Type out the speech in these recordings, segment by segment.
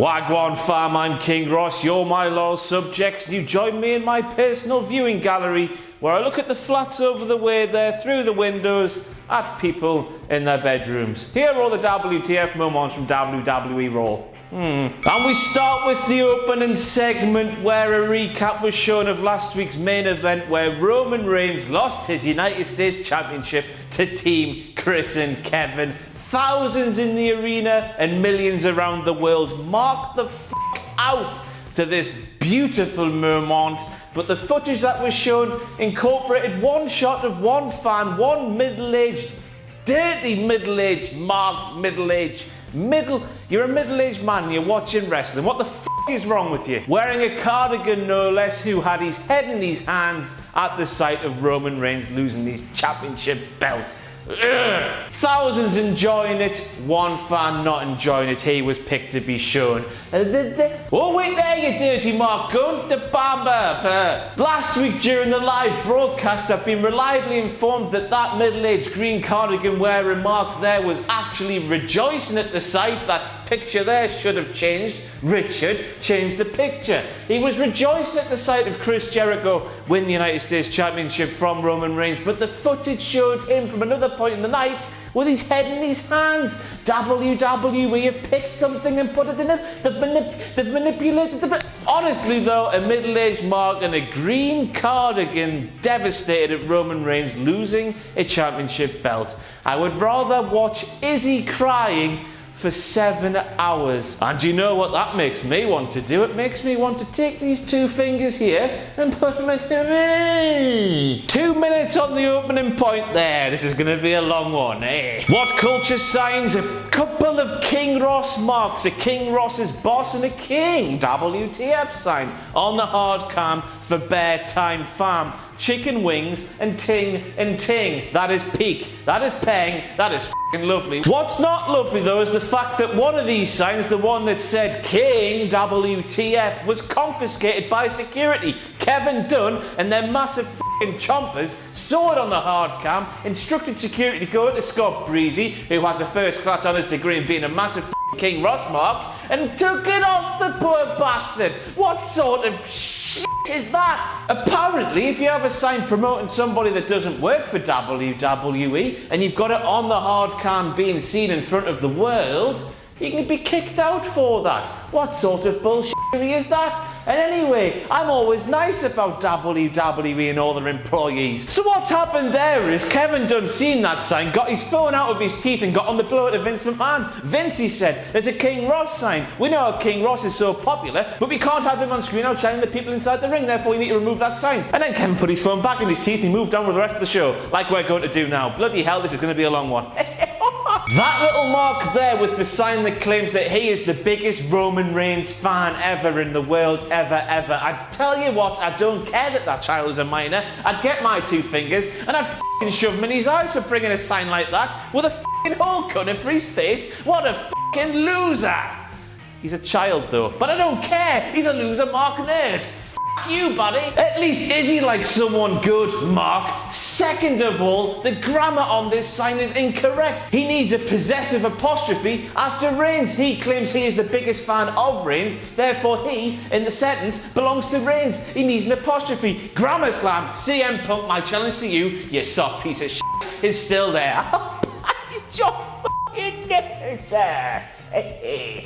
Wagwan fam, I'm King Ross, you're my loyal subjects, and you join me in my personal viewing gallery where I look at the flats over the way there through the windows at people in their bedrooms. Here are all the WTF moments from WWE RAW. And we start with the opening segment where a recap was shown of last week's main event where Roman Reigns lost his United States Championship to Team Chris and Kevin. Thousands in the arena and millions around the world marked the out to this beautiful moment. But the footage that was shown incorporated one shot of one fan, one middle-aged, dirty middle-aged, you're a middle-aged man, you're watching wrestling. What the is wrong with you? Wearing a cardigan no less, who had his head in his hands at the sight of Roman Reigns losing his championship belt. Ugh. Thousands enjoying it, one fan not enjoying it. He was picked to be shown. Oh wait there, you dirty Mark, go to Bamba. Last week during the live broadcast, I've been reliably informed that that middle-aged green cardigan wearing Mark there was actually rejoicing at the sight. That picture there should have changed. Richard changed the picture. He was rejoicing at the sight of Chris Jericho win the United States Championship from Roman Reigns, but the footage showed him from another point in the night with his head in his hands. WWE have picked something and put it in it. They've manipulated the... Honestly though, a middle-aged Mark in a green cardigan devastated at Roman Reigns losing a championship belt. I would rather watch Izzy crying for 7 hours. And you know what that makes me want to do? It makes me want to take these two fingers here and put them into me. 2 minutes on the opening point there. This is going to be a long one, eh? What culture signs? A couple of King Ross marks. A King Ross's boss and a King WTF sign on the hard cam for Bear Time Fam. Chicken wings and ting and ting. That is peak. That is peng. That is f***ing lovely. What's not lovely though is the fact that one of these signs, the one that said King WTF, was confiscated by security. Kevin Dunn and their massive f***ing chompers saw it on the hard cam, instructed security to go to Scott Breezy, who has a first class honours degree in being a massive King Ross mark, and took it off the poor bastard. What sort of shit is that? Apparently, if you have a sign promoting somebody that doesn't work for WWE and you've got it on the hard cam being seen in front of the world, you can be kicked out for that. What sort of bullshit is that? And anyway, I'm always nice about WWE and all their employees. So what's happened there is Kevin Dunn seen that sign, got his phone out of his teeth and got on the blower to Vince McMahon. Vince, he said, there's a King Ross sign. We know how King Ross is so popular, but we can't have him on screen outshining the people inside the ring, therefore you need to remove that sign. And then Kevin put his phone back in his teeth and moved on with the rest of the show, like we're going to do now. Bloody hell, this is going to be a long one. That little mark there with the sign that claims that he is the biggest Roman Reigns fan ever in the world, ever. I tell you what, I don't care that that child is a minor. I'd get my 2 fingers and I'd f***ing shove him in his eyes for bringing a sign like that with a f***ing hole cut for his face. What a f***ing loser! He's a child though, but I don't care. He's a loser Mark nerd. You, buddy. At least Izzy likes someone good, Mark. Second of all, the grammar on this sign is incorrect. He needs a possessive apostrophe after Reigns. He claims he is the biggest fan of Reigns, therefore he, in the sentence, belongs to Reigns. He needs an apostrophe. Grammar slam. CM Punk, my challenge to you, you soft piece of shit, is still there. Your fucking nose.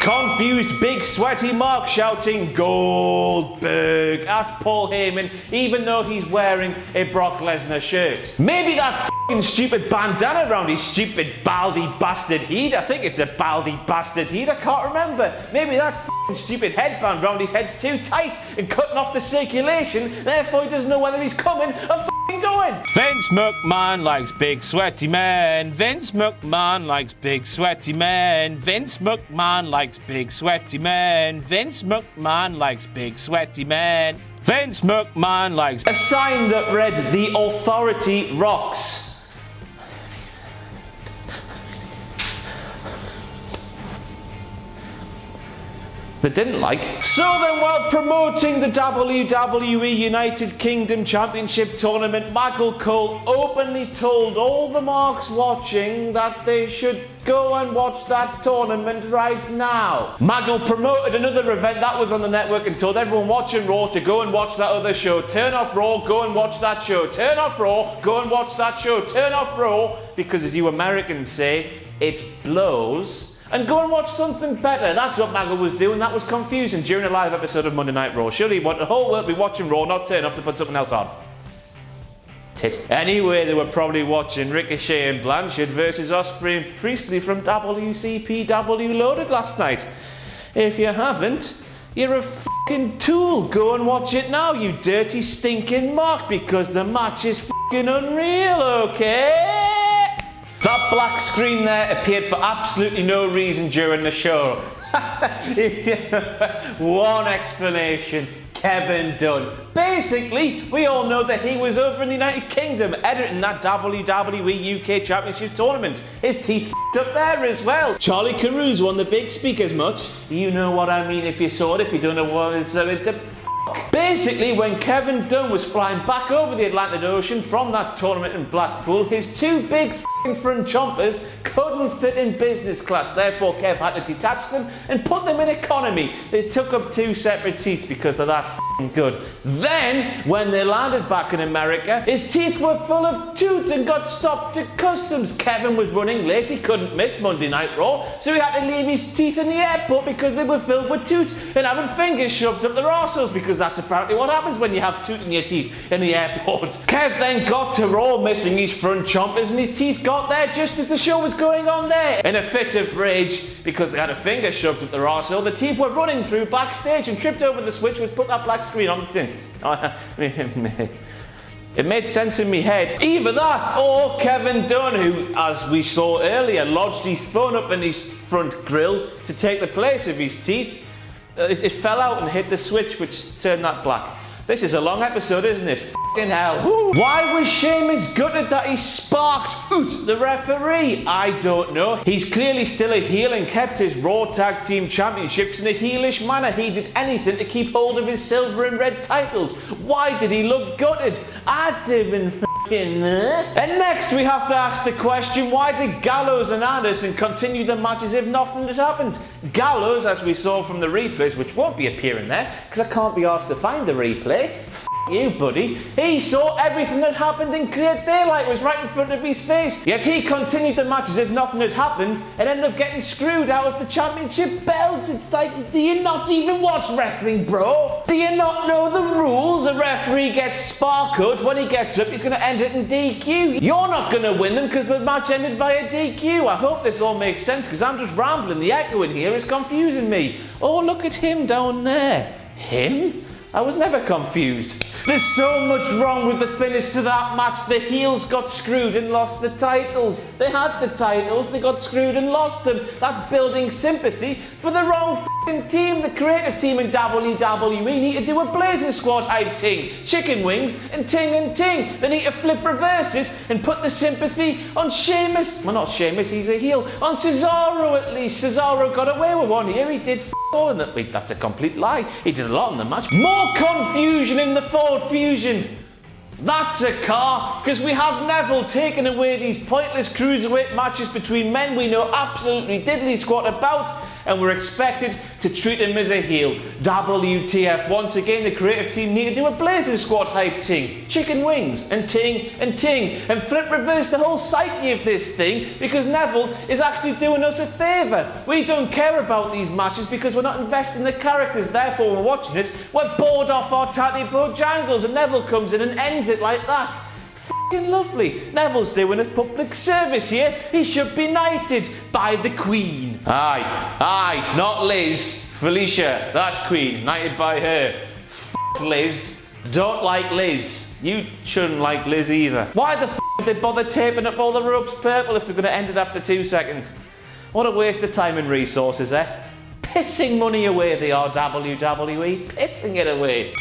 Confused big sweaty Mark shouting Goldberg at Paul Heyman even though he's wearing a Brock Lesnar shirt. Maybe that f***ing stupid bandana around his stupid baldy bastard head. I think it's a baldy bastard head, I can't remember. Maybe that f***ing stupid headband round his head's too tight and cutting off the circulation, therefore he doesn't know whether he's coming or f***ing going. Vince McMahon likes big sweaty men. Vince McMahon likes big sweaty men. Vince McMahon likes big sweaty men. Vince McMahon likes big sweaty men. Vince McMahon likes a sign that read "The Authority Rocks." The didn't like. So then, while promoting the WWE United Kingdom Championship Tournament, Michael Cole openly told all the marks watching that they should go and watch that tournament right now. Michael promoted another event that was on the network and told everyone watching Raw to go and watch that other show. Turn off Raw, go and watch that show. Turn off Raw, go and watch that show. Turn off Raw, because as you Americans say, it blows. And go and watch something better. That's what Michael was doing. That was confusing during a live episode of Monday Night Raw. Surely you want the whole world to be watching Raw, not turn off to put something else on. Tit. Anyway, they were probably watching Ricochet and Blanchard versus Ospreay and Priestley from WCPW Loaded last night. If you haven't, you're a fucking tool. Go and watch it now, you dirty stinking mark, because the match is fucking unreal, okay? That black screen there appeared for absolutely no reason during the show. One explanation. Kevin Dunn. Basically, we all know that he was over in the United Kingdom editing that WWE UK Championship Tournament. His teeth f***ed up there as well. Charlie Carews won the big speakers much. You know what I mean if you saw it. If you don't know what it's basically, when Kevin Dunn was flying back over the Atlantic Ocean from that tournament in Blackpool, his two big front chompers couldn't fit in business class. Therefore, Kev had to detach them and put them in economy. They took up two separate seats because they're that good. Then, when they landed back in America, his teeth were full of tooth and got stopped at customs. Kevin was running late. He couldn't miss Monday Night Raw, so he had to leave his teeth in the airport because they were filled with tooth and having fingers shoved up their arseholes, because that's apparently what happens when you have tooth in your teeth in the airport. Kev then got to Raw missing his front chompers, and his teeth got there just as the show was going on there. In a fit of rage, because they had a finger shoved up their arsehole, the teeth were running through backstage and tripped over the switch which put that black screen on the thing. It made sense in my head. Either that, or Kevin Dunn, who, as we saw earlier, lodged his phone up in his front grille to take the place of his teeth. It fell out and hit the switch, which turned that black. This is a long episode, isn't it? Fucking hell. Woo. Why was Sheamus gutted that he sparked the referee? I don't know. He's clearly still a heel and kept his Raw Tag Team Championships in a heelish manner. He did anything to keep hold of his silver and red titles. Why did he look gutted? I didn't know. And next we have to ask the question, why did Gallows and Anderson continue the match as if nothing had happened? Gallows, as we saw from the replays, which won't be appearing there because I can't be asked to find the replay. You, buddy. He saw everything that happened in clear daylight. It was right in front of his face. Yet he continued the match as if nothing had happened and ended up getting screwed out of the championship belt. It's like, do you not even watch wrestling, bro? Do you not know the rules? A referee gets sparkled. When he gets up, he's going to end it in DQ. You're not going to win them because the match ended via DQ. I hope this all makes sense because I'm just rambling. The echo in here is confusing me. Oh, look at him down there. Him? I was never confused. There's so much wrong with the finish to that match. The heels got screwed and lost the titles. They had the titles, they got screwed and lost them. That's building sympathy for the wrong f***ing team. The creative team in WWE need to do a Blazing Squad hype ting. Chicken wings and ting and ting. They need to flip reverse it and put the sympathy on Sheamus. Well, not Sheamus, he's a heel. On Cesaro at least. Cesaro got away with one here. He did and that's a complete lie. He did a lot in the match. More confusion in the Ford Fusion. That's a car, because we have Neville taking away these pointless cruiserweight matches between men we know absolutely diddly squat about, and we're expected to treat him as a heel. WTF, once again the creative team need to do a Blazing Squad hype ting. Chicken wings and ting and ting, and flip reverse the whole psyche of this thing, because Neville is actually doing us a favour. We don't care about these matches because we're not investing in the characters, therefore when we're watching it, we're bored off our tatty bojangles, and Neville comes in and ends it like that. F***ing lovely. Neville's doing a public service here. He should be knighted by the Queen. Aye, not Liz. Felicia, that Queen, knighted by her. F*** Liz. Don't like Liz. You shouldn't like Liz either. Why the f*** did they bother taping up all the ropes purple if they're going to end it after 2 seconds? What a waste of time and resources, eh? Pissing money away they are, WWE. Pissing it away.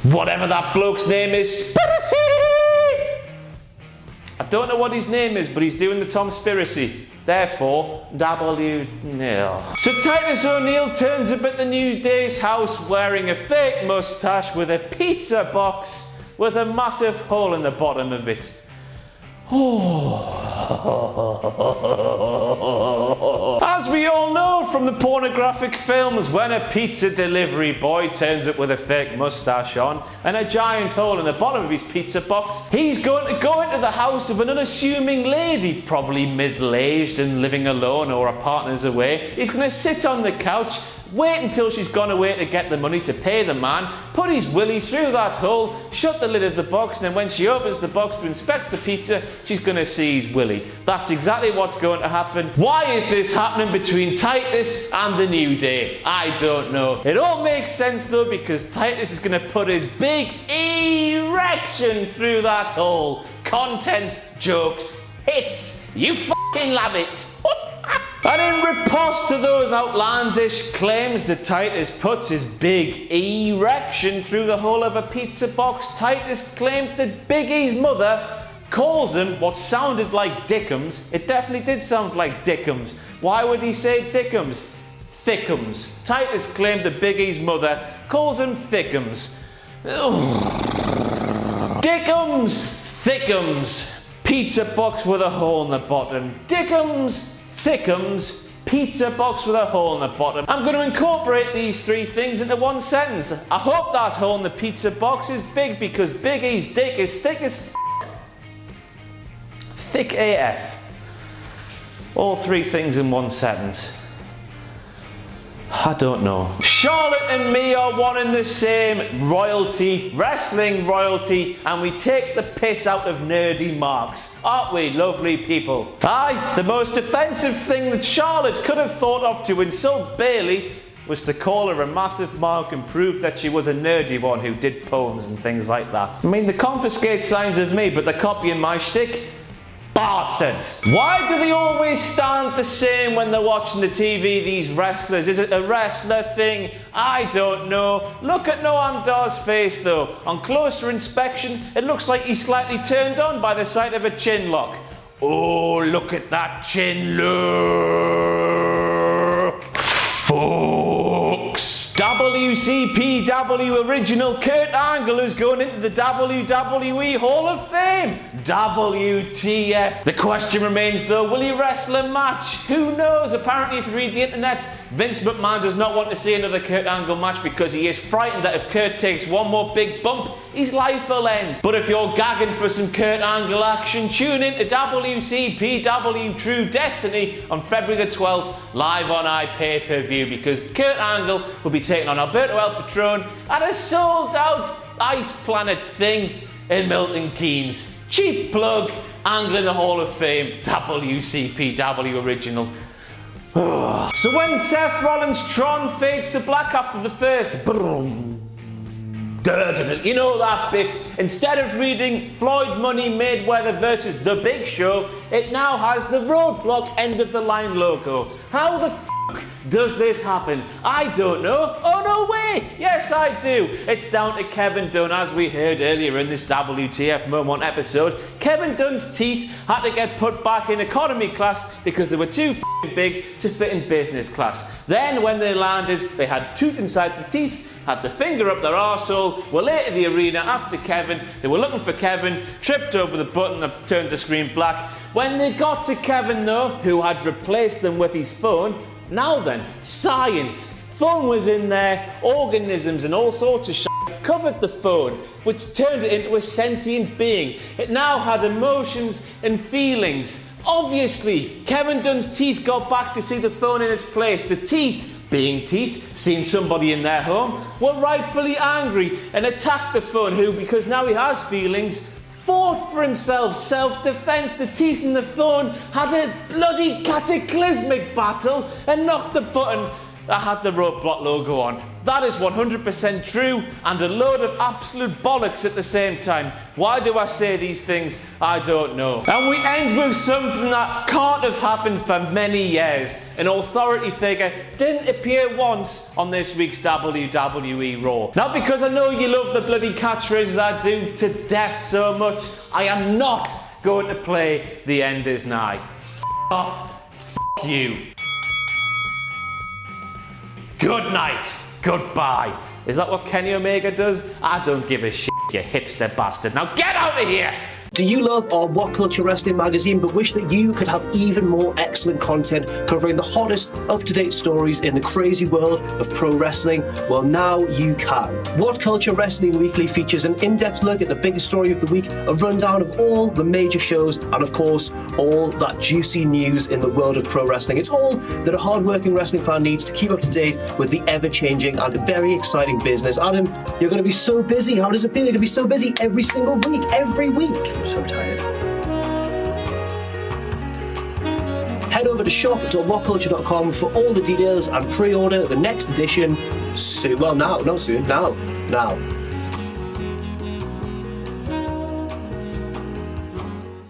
Whatever that bloke's name is, I don't know what his name is, but he's doing the Tomspiracy. Therefore, W. So Titus O'Neil turns up at the New Day's house wearing a fake moustache with a pizza box with a massive hole in the bottom of it. As we all know from the pornographic films, when a pizza delivery boy turns up with a fake moustache on and a giant hole in the bottom of his pizza box, he's going to go into the house of an unassuming lady, probably middle-aged and living alone or her partner's away. He's going to sit on the couch, wait until she's gone away to get the money to pay the man, put his willy through that hole, shut the lid of the box, and then when she opens the box to inspect the pizza, she's going to see his willy. That's exactly what's going to happen. Why is this happening between Titus and the New Day? I don't know. It all makes sense though, because Titus is going to put his big erection through that hole. Content, jokes, hits. You fucking love it. And in riposte to those outlandish claims that Titus puts his big erection through the hole of a pizza box, Titus claimed that Big E's mother calls him what sounded like Dickums. It definitely did sound like Dickums. Why would he say Dickums? Thickums. Titus claimed that Big E's mother calls him Thickums. Dickums, Thickums. Pizza box with a hole in the bottom. Dickums, Thickums, pizza box with a hole in the bottom. I'm going to incorporate these three things into one sentence. I hope that hole in the pizza box is big, because Big E's dick is thick as thick AF. All three things in one sentence. I don't know. Charlotte and me are one and the same. Royalty, wrestling royalty, and we take the piss out of nerdy marks. Aren't we, lovely people? Aye, the most offensive thing that Charlotte could have thought of to insult Bailey was to call her a massive mark and prove that she was a nerdy one who did poems and things like that. I mean, they confiscate signs of me, but they're copying my shtick. Bastards! Why do they always stand the same when they're watching the TV, these wrestlers? Is it a wrestler thing? I don't know. Look at Noam Dar's face though. On closer inspection, it looks like he's slightly turned on by the sight of a chin lock. Oh, look at that chin look! Folks! WCPW original Kurt Angle is going into the WWE Hall of Fame. WTF. The question remains though, will he wrestle a match? Who knows? Apparently if you read the internet, Vince McMahon does not want to see another Kurt Angle match because he is frightened that if Kurt takes one more big bump, his life will end. But if you're gagging for some Kurt Angle action, tune in to WCPW True Destiny on February the 12th, live on iPay-per-view, because Kurt Angle will be taking on Alberto El Patron at a sold-out Ice Planet thing in Milton Keynes. Cheap plug, Angle in the Hall of Fame, WCPW original. So when Seth Rollins' Tron fades to black after the first, you know that bit, instead of reading Floyd Money Mayweather versus The Big Show, it now has the Roadblock end of the line logo. How the f does this happen? I don't know. Oh no, wait! Yes, I do. It's down to Kevin Dunn, as we heard earlier in this WTF Moment episode. Kevin Dunn's teeth had to get put back in economy class because they were too big to fit in business class. Then when they landed, they had tooth inside the teeth, had the finger up their arsehole, were late in the arena after Kevin, they were looking for Kevin, tripped over the button that turned the screen black. When they got to Kevin though, who had replaced them with his phone, now then, science. Phone was in there, organisms and all sorts of shit covered the phone, which turned it into a sentient being. It now had emotions and feelings. Obviously, Kevin Dunn's teeth got back to see the phone in its place. The teeth, being teeth, seeing somebody in their home, were rightfully angry and attacked the phone, who, because now he has feelings, fought for himself, self-defense. The teeth in the phone had a bloody cataclysmic battle and knocked the button that had the Roadblock logo on. That is 100% true and a load of absolute bollocks at the same time. Why do I say these things? I don't know. And we end with something that can't have happened for many years. An authority figure didn't appear once on this week's WWE RAW. Now, because I know you love the bloody catchphrases I do to death so much, I am not going to play The End Is Nigh. F off. F you. Good night. Goodbye. Is that what Kenny Omega does? I don't give a shit, you hipster bastard. Now get out of here! Do you love our What Culture Wrestling magazine but wish that you could have even more excellent content covering the hottest, up-to-date stories in the crazy world of pro wrestling? Well, now you can. What Culture Wrestling Weekly features an in-depth look at the biggest story of the week, a rundown of all the major shows, and of course, all that juicy news in the world of pro wrestling. It's all that a hard-working wrestling fan needs to keep up to date with the ever-changing and very exciting business. Adam, you're going to be so busy. How does it feel? You're going to be so busy every single week, every week. I'm so tired. Head over to shop.whatculture.com for all the details and pre-order the next edition soon. Well, now, not soon, now.